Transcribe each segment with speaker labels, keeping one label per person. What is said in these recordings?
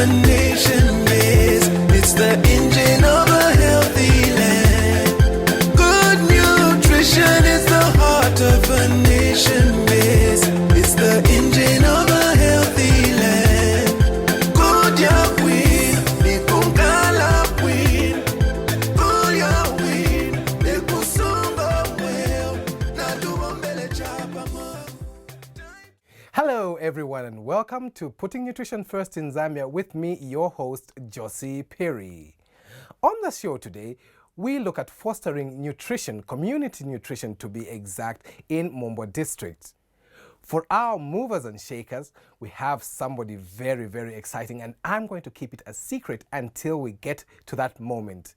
Speaker 1: a nation, yes. It's the engine of a healthy land. Good nutrition is the heart of a nation, yes. It's the engine of a healthy land. Good ya queen, nikungala queen. Good ya queen, nikusumba well. Naduombele chapa mo.
Speaker 2: Hello everyone and welcome to Putting Nutrition First in Zambia with me, your host, Josie Perry. On the show today, we look at fostering nutrition, community nutrition to be exact, in Mumbwa district. For our movers and shakers, we have somebody very, very exciting, and I'm going to keep it a secret until we get to that moment.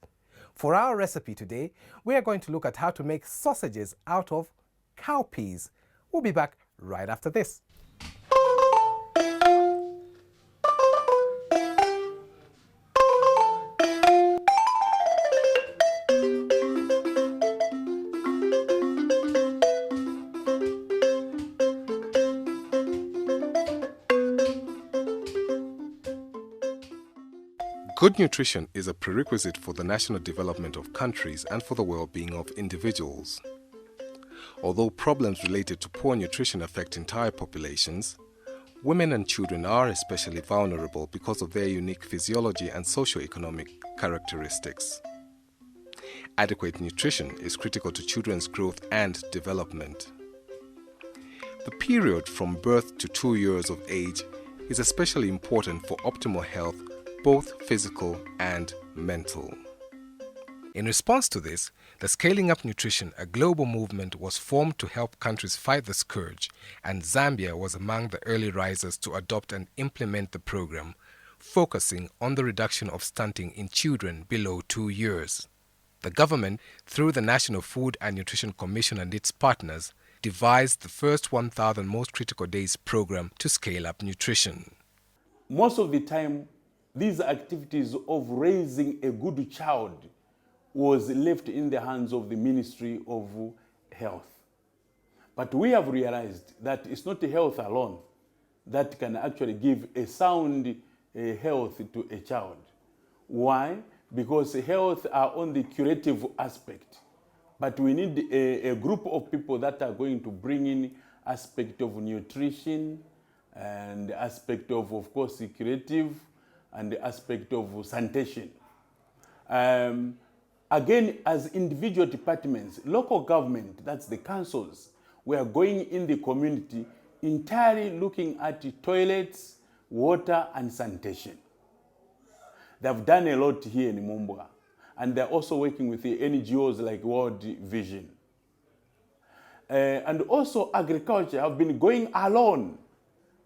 Speaker 2: For our recipe today, we are going to look at how to make sausages out of cowpeas. We'll be back right after this.
Speaker 3: Good nutrition is a prerequisite for the national development of countries and for the well-being of individuals. Although problems related to poor nutrition affect entire populations, women and children are especially vulnerable because of their unique physiology and socio-economic characteristics. Adequate nutrition is critical to children's growth and development. The period from birth to 2 years of age is especially important for optimal health, both physical and mental. In response to this, the Scaling Up Nutrition, a global movement, was formed to help countries fight the scourge, and Zambia was among the early risers to adopt and implement the program, focusing on the reduction of stunting in children below 2 years. The government, through the National Food and Nutrition Commission and its partners, devised the first 1,000 Most Critical Days program to scale up nutrition.
Speaker 4: Most of the time, these activities of raising a good child was left in the hands of the Ministry of Health. But we have realized that it's not health alone that can actually give a sound health to a child. Why? Because health are on the curative aspect. But we need a group of people that are going to bring in aspect of nutrition and aspect of course, curative, and the aspect of sanitation. Again, as individual departments, local government, that's the councils, we are going in the community entirely looking at the toilets, water, and sanitation. They've done a lot here in Mumbwa, and they're also working with the NGOs like World Vision. And also agriculture have been going alone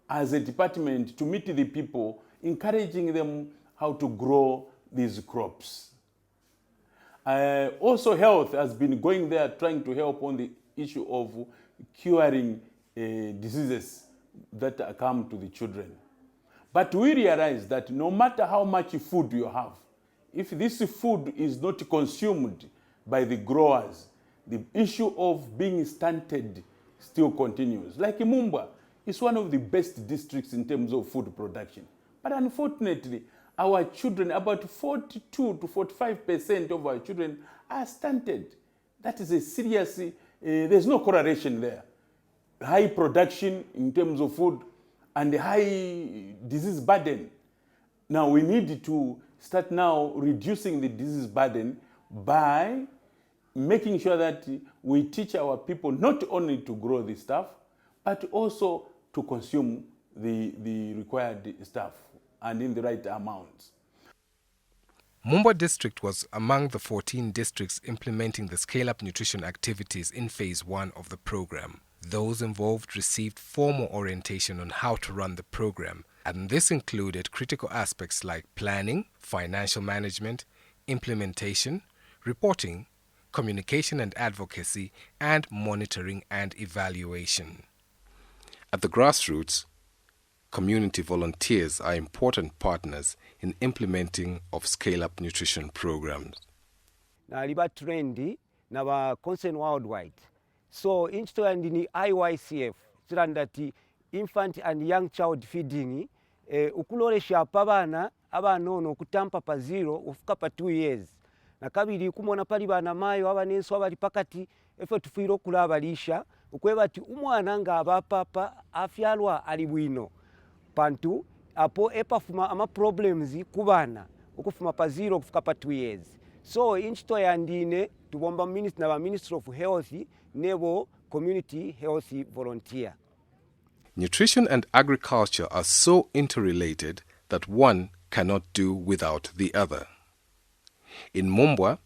Speaker 4: as a department to meet the people, encouraging them how to grow these crops. Also health has been going there trying to help on the issue of curing diseases that come to the children. But we realize that no matter how much food you have, if this food is not consumed by the growers, the issue of being stunted still continues. Like Mumbwa is one of the best districts in terms of food production. But unfortunately, our children, about 42 to 45% of our children are stunted. That is a serious, there's no correlation there. High production in terms of food and high disease burden. Now we need to start now reducing the disease burden by making sure that we teach our people not only to grow the stuff, but also to consume the required stuff and in the right amounts.
Speaker 3: Mumbwa district was among the 14 districts implementing the scale-up nutrition activities in phase 1 of the program. Those involved received formal orientation on how to run the program, and this included critical aspects like planning, financial management, implementation, reporting, communication and advocacy, and monitoring and evaluation. At the grassroots, community volunteers are important partners in implementing of scale-up nutrition programs.
Speaker 5: Na liba trendi na ba concern worldwide. So insto and in IYCF, that infant and young child feeding ukulolesha pa bana ono okutampa pa 0 ufuka pa 2 years na kabiri kumona pali bana mayo abanenso abali pakati efe tufiire okulabalisha ukweba ati umwana nga abapapa afyalwa ali bwino pantu apo epafuma ama problems kubana ukufuma pa 0 kufuka pa 2 years. So inchito yandine tubomba minister na Ministry of Health nebo community health volunteer.
Speaker 3: Nutrition and agriculture are so interrelated that one cannot do without the other. In Mumbwa,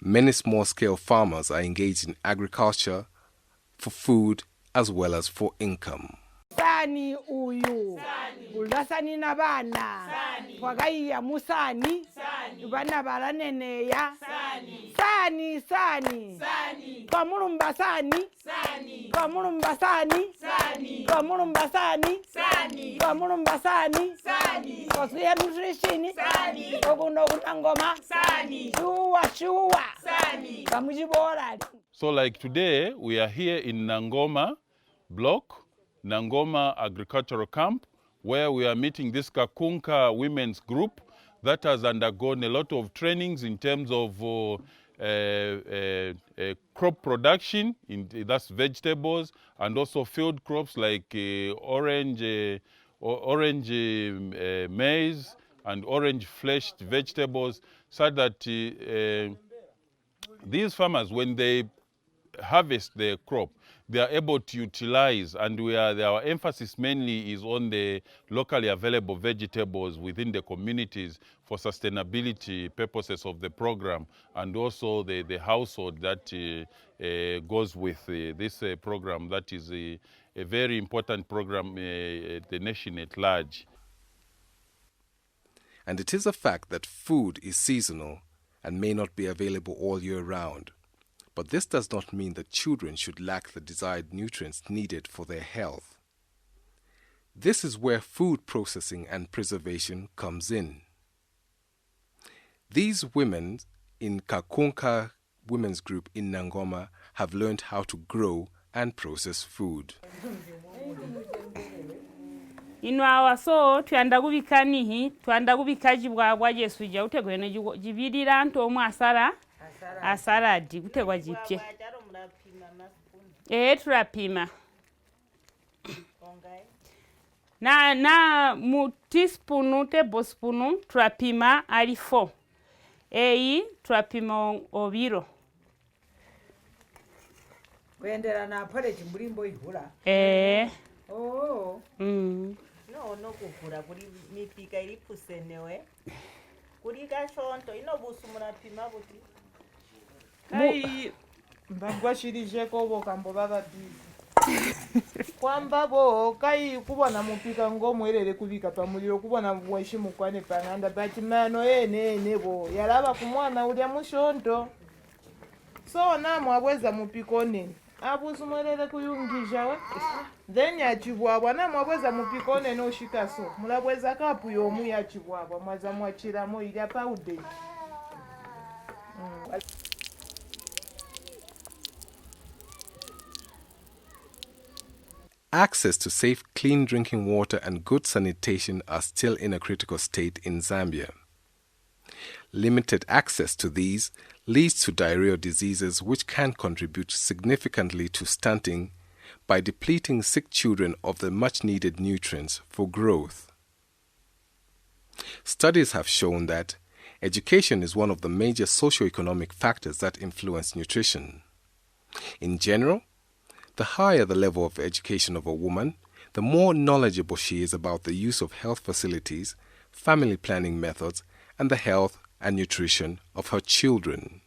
Speaker 3: many small-scale farmers are engaged in agriculture for food as well as for income.
Speaker 6: Sani uyu ulasani na bana wagaiya musani bana baraneneya sani kamulumba sani kamulumba sani kosuya nutrition okuno kunangoma shuwa kamujibora.
Speaker 4: So like today, we are here in Nangoma block, Nangoma Agricultural Camp, where we are meeting this Kakunka women's group that has undergone a lot of trainings in terms of crop production, that's vegetables, and also field crops like orange maize and orange fleshed vegetables, so that these farmers, when they harvest their crop, they are able to utilize, and our emphasis mainly is on the locally available vegetables within the communities for sustainability purposes of the program, and also the household that goes with this program. That is a very important program the nation at large.
Speaker 3: And it is a fact that food is seasonal and may not be available all year round. But this does not mean that children should lack the desired nutrients needed for their health. This is where food processing and preservation comes in. These women in Kakunka Women's Group in Nangoma have learned how to grow and process food.
Speaker 7: Inwa so twanda kubika nihi twanda kubika jibwa Yesu ja utegwene jibirira nto mwasara asara di kutegwa jipye turapima na mu teaspoon tablespoon turapima ali 4 eyi turapima obiro
Speaker 6: Kwendera na pale chimbulimbo ihula. Oh.
Speaker 8: No kukura kuri mipika iri pusenewe. Kuri gashonto inobusu murapima buti.
Speaker 9: Kai mbangwa shirije ko bokambo babadizi. Kwamba bo kai kubona mupika ngo mwerere kubika pamuliro kubona bwashimu kwane pananda batimano ene bo yaraba kumwana ulya mushonto. So namwe abweza mupiko nene. Abusu mwerere kuyungisha we. Then yachibwabwa namwe abweza mupiko nene oshikaso. Mulabweza kapu yomu yachibwabwa mwaza mwachiramo ilya paude.
Speaker 3: Access to safe, clean drinking water and good sanitation are still in a critical state in Zambia. Limited access to these leads to diarrheal diseases which can contribute significantly to stunting by depleting sick children of the much-needed nutrients for growth. Studies have shown that education is one of the major socio-economic factors that influence nutrition. In general, the higher the level of education of a woman, the more knowledgeable she is about the use of health facilities, family planning methods, and the health and nutrition of her children.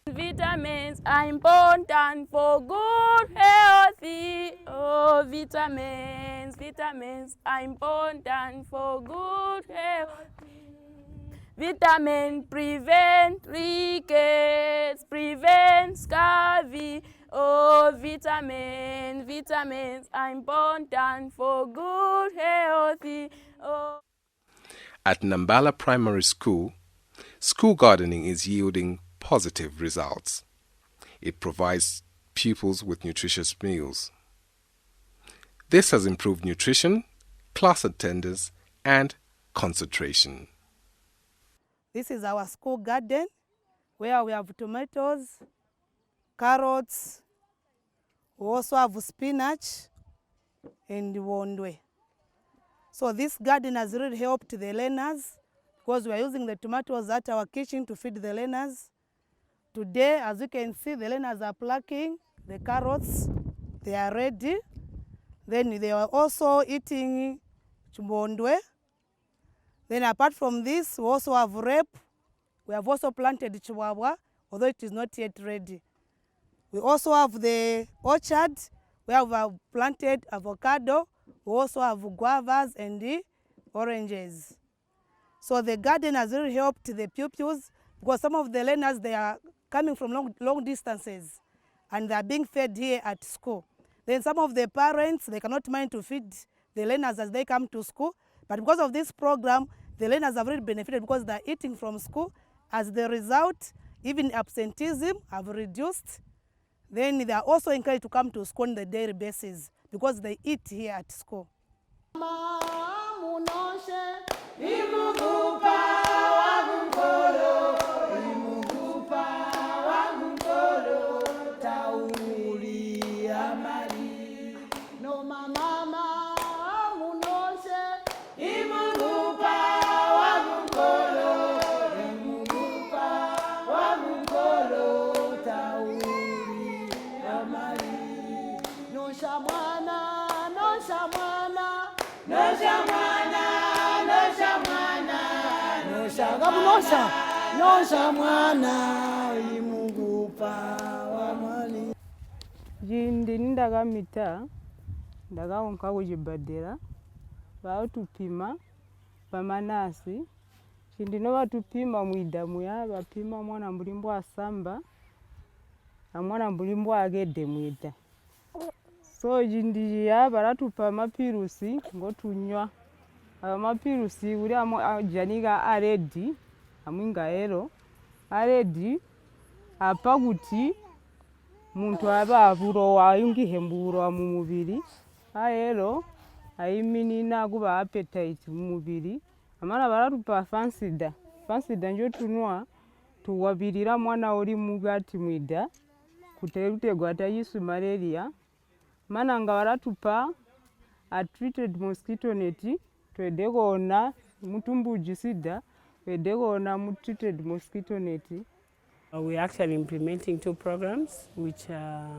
Speaker 7: Vitamins are important for good health. Oh, vitamins are important for good health. Vitamin prevent rickets, prevent scurvy. Oh, vitamins are important for good health. Oh.
Speaker 3: At Nambala Primary School, school gardening is yielding positive results. It provides pupils with nutritious meals. This has improved nutrition, class attendance, and concentration.
Speaker 10: This is our school garden where we have tomatoes, carrots, we also have spinach and wondwe. So this garden has really helped the learners because we are using the tomatoes at our kitchen to feed the learners. Today, as you can see, the learners are plucking the carrots. They are ready. Then they are also eating chimbondwe. Then apart from this, we also have rape. We have also planted chihuahua, although it is not yet ready. We also have the orchard where we have planted avocado. We also have guavas and the oranges. So the garden has really helped the pupils because some of the learners, they are coming from long distances and they are being fed here at school. Then some of the parents, they cannot mind to feed the learners as they come to school. But because of this program, the learners have really benefited because they are eating from school. As the result, even absenteeism have reduced. Then they are also encouraged to come to school on the daily basis because they eat here at school.
Speaker 7: Jindi ndakamita ndakaonka kuchibhedhlera vautupima pamanasi chindino vatupima mwida muya vapima mwana mulimbo asamba amwana mulimbo agede mwida so jindi ya varatupa mapirusi ngotunywa mapirusi uri janika aredi amwinga ero aredi apa kuti muntu aba avurowa ayungihemburowa mu mubiri aero ayiminina kuba appetite mu mubiri amana baratupa fansida njo tunwa tuwabirira mwana uri mugati mwida kuterutegwa atayisu malaria mana nga baratupa a treated mosquito net twedekona mutumbuji sida twedekona mu treated mosquito net.
Speaker 11: We're actually implementing two programs, which are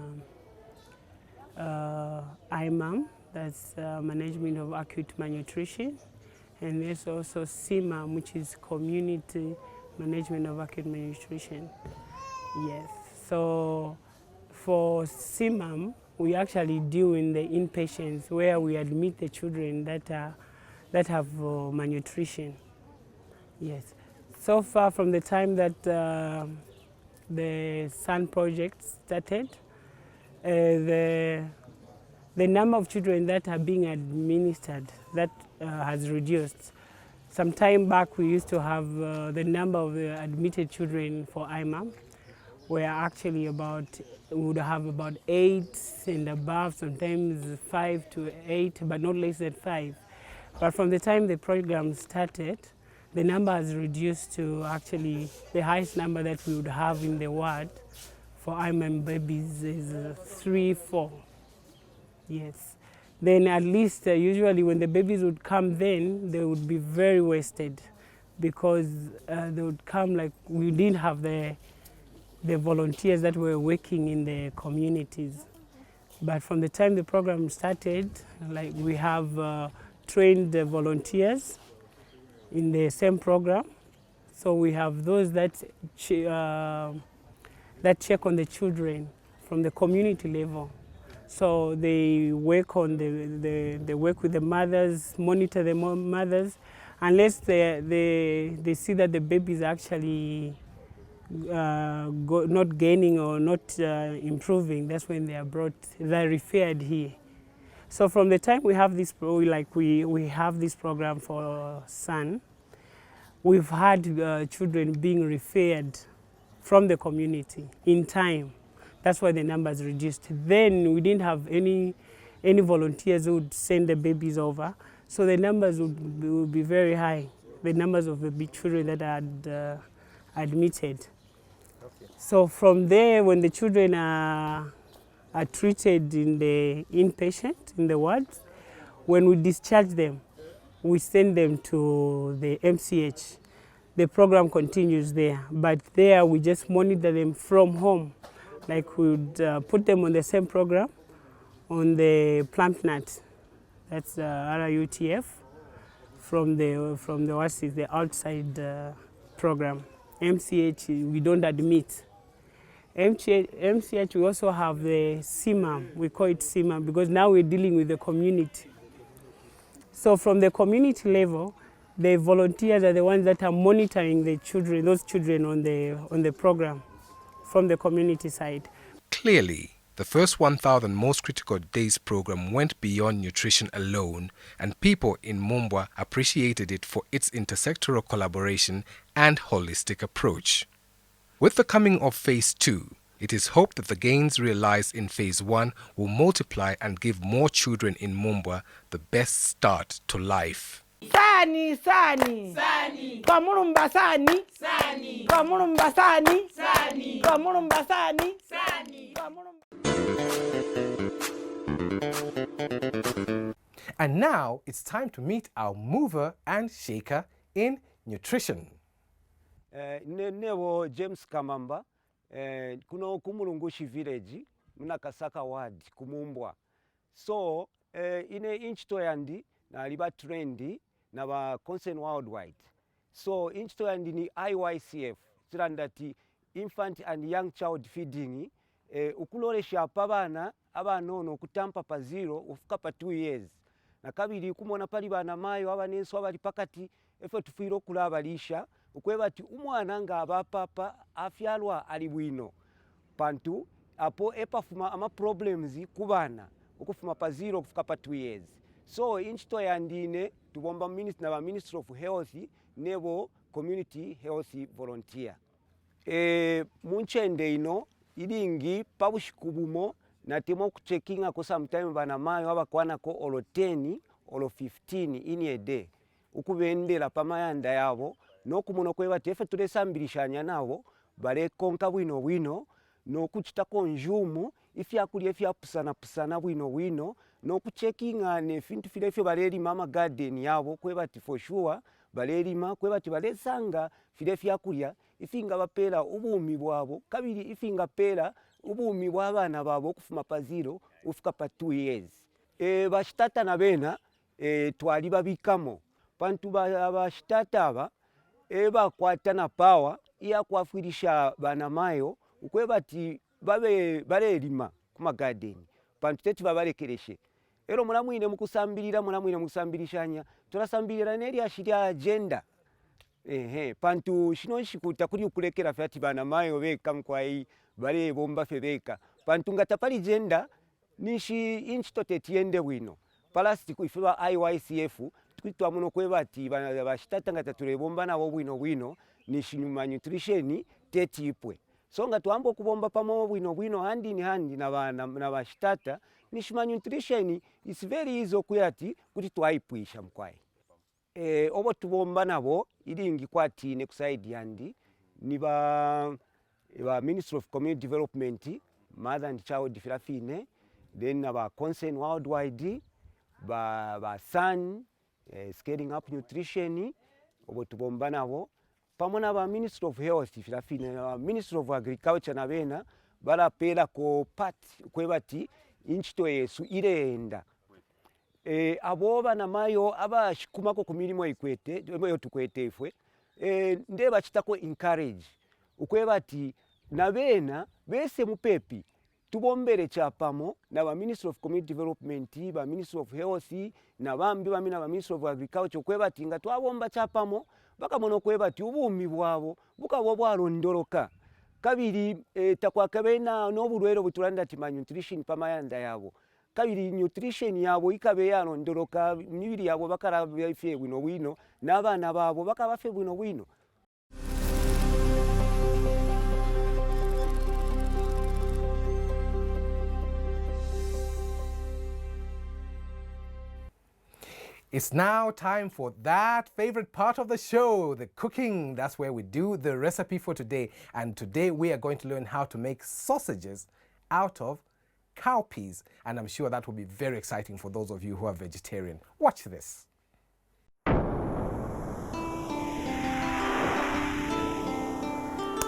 Speaker 11: IMAM, that's Management of Acute Malnutrition, and there's also CMAM, which is Community Management of Acute Malnutrition. Yes, so for CMAM, we actually deal in the inpatients where we admit the children that have malnutrition. Yes, so far from the time that the SUN project started, the number of children that are being administered that has reduced. Some time back we used to have the number of admitted children for IMAM were actually we would have about 8 and above, sometimes 5 to 8, but not less than 5. But from the time the program started, the number has reduced to actually the highest number that we would have in the ward for IMAM babies is 3, 4. Yes. Then at least usually when the babies would come then, they would be very wasted because they would come like we didn't have the volunteers that were working in the communities. But from the time the program started, like we have trained the volunteers in the same program. So we have those that check on the children from the community level. So they work on they work with the mothers, monitor the mothers, unless they see that the baby is actually not gaining or not improving. That's when they are they're referred here. So from the time we have this, we have this program for SUN, we've had children being referred from the community in time. That's why the numbers reduced. Then we didn't have any volunteers who would send the babies over. So the numbers would be very high, the numbers of the big children that are admitted.
Speaker 2: Okay.
Speaker 11: So from there, when the children are treated in the inpatient, in the wards, when we discharge them, we send them to the MCH. The program continues there, but there we just monitor them from home. Like we would put them on the same program, on the PlumpNut, that's RUTF, from the what's it, the outside program. MCH, we don't admit. MCH, we also have the CMAM, we call it CMAM, because now we're dealing with the community. So from the community level, the volunteers are the ones that are monitoring the children, those children on the program from the community side.
Speaker 3: Clearly, the first 1,000 Most Critical Days program went beyond nutrition alone, and people in Mumbwa appreciated it for its intersectoral collaboration and holistic approach. With the coming of Phase 2, it is hoped that the gains realized in Phase 1 will multiply and give more children in Mumbwa the best start to life.
Speaker 6: Sani, sani. Sani. Kamulumba sani. Sani. Kamulumba sani. Sani. Kamulumba sani. Sani.
Speaker 2: And now it's time to meet our mover and shaker in nutrition.
Speaker 5: Nebo James Kamamba, kuno kumulungushi village, muna Kasaka ward, kumumbwa. So, ine inchito yandi, na liba trendi, na ba concern worldwide. So, inchito yandi ni IYCF, tirandati infant and young child feeding, ukulolesha apabana, abanono kutampa pa 0, ufuka pa 2 years. Na kabiri kumona pali bana mayo, abanenso abali pakati, efe tufiro kula abalisha, ukwebati umwana nga abapapa afyalwa ali bwino pantu apo epafuma ama problems kubana ukufuma pa 0 kufuka pa 2 years. So inchito yandine tubomba minister na Ministry of Health nebo community health volunteer. Munchende ino ilingi pabushikubumo na temo kucheckinga ko sometime bana mayo abakwana ko olo 10 olo 15 in a day ukubendela pamayanda yabo nokumuno kwebati efe tulesambirishanya nabo bale konka bwino nokuchitako njumu ifyakulya fyapusana bwino nokucheckinga ne fintu file fyo baleri mama garden yabo kwebati for sure balerima kwebati balesanga file fyakulya ifinga bapela ubumi bwabo kabiri ifinga pela ubumi bw'abana babo kufuma pa 0 ufika pa 2 years. Bashitata na bena twali babikamo pantu bashitata aba bakwata na power iya kwafirisha bana mayo ukwebati babe balelima kuma garden pantu teti babalekereshe ero mulamwine mukusambirishanya turasambirira neri ashirya agenda pantu shino shikuta kuri ukulekera fyati bana mayo beka mkwai bale bomba febeka pantu ngatapali agenda nishi inchito tetiende bwino plastic ifiba IYCF twitwa muno kwebati bashitata ngatatule bomba nabo bwino nishinyuma nutrition tetipwe so nga tuambo kubomba pamo bwino handi ni handi na bashitata nishima nutrition is very easy kuyati kuti twaipwisha mkwai obo tubomba nabo ilingi kwatine kuside yandi ni ba Ministry of Community Development Mother and Child Filafine then ba concern worldwide ba Sun scaling up nutrition obo tubomba nabo pamona ba Ministry of Health filafine Ministry of Agriculture na bena barapela ko part kwebati inchito yesu ireenda abo bana mayo abashikumako ku milimo ikwete yo tukwete ifwe nde bachitako encourage ukwebati na bena bese mupepi tubombere chapamo na ba Ministry of Community Development ba Ministry of Health na bambi bamina ba Ministry of Agriculture kwebati nga twabomba chapamo bakamono kwebati ubumi bwabo bukabo bwalondoloka kabiri takwakabena n'obulwero butulanda ti nutrition pamayanda yabo kabiri nutrition yabo ikabe yalondoloka mibiri yabo bakara byafe bwino n'abana babo bakabafe bwino.
Speaker 2: It's now time for that favorite part of the show, the cooking. That's where we do the recipe for today. And today we are going to learn how to make sausages out of cowpeas. And I'm sure that will be very exciting for those of you who are vegetarian. Watch this.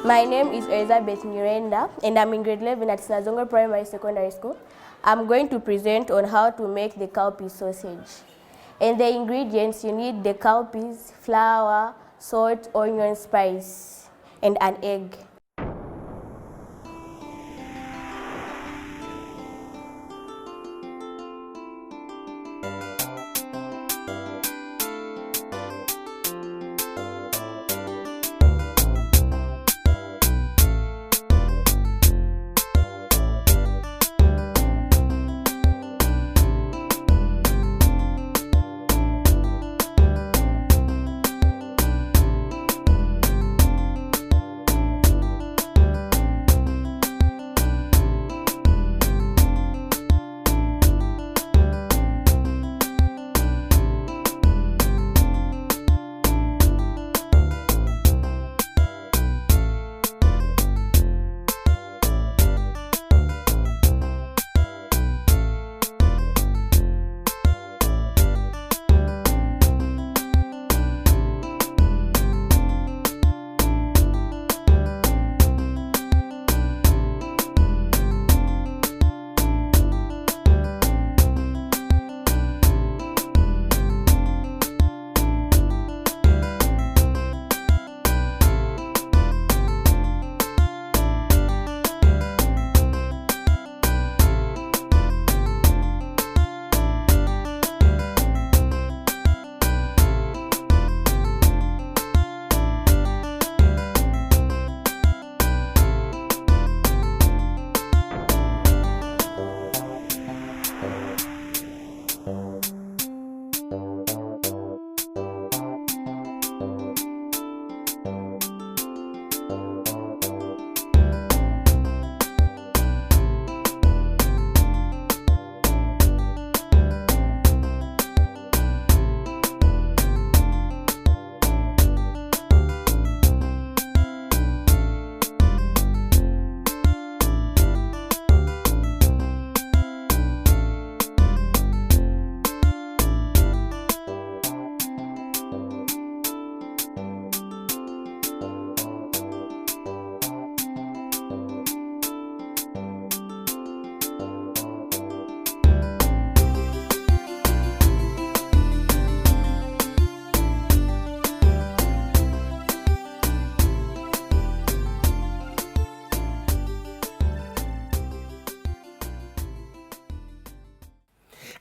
Speaker 12: My name is Elizabeth Nyirenda and I'm in grade 11 at Snazongo Primary Secondary School. I'm going to present on how to make the cowpea sausage. And the ingredients, you need the cowpeas, flour, salt, onion, spice, and an egg.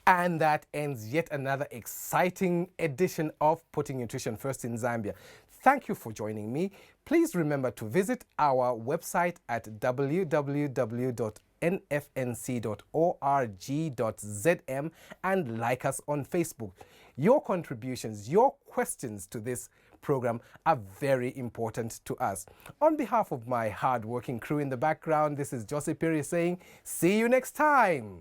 Speaker 2: And that ends yet another exciting edition of Putting Nutrition First in Zambia. Thank you for joining me. Please remember to visit our website at www.nfnc.org.zm and like us on Facebook. Your contributions, your questions to this program are very important to us. On behalf of my hard-working crew in the background, this is Josie Perry saying, see you next time.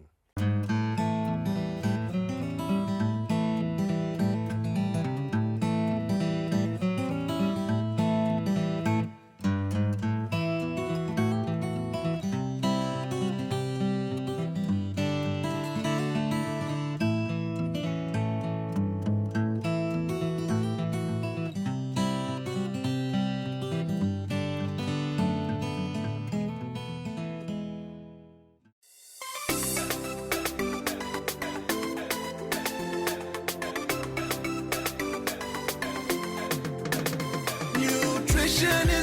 Speaker 1: Nutrition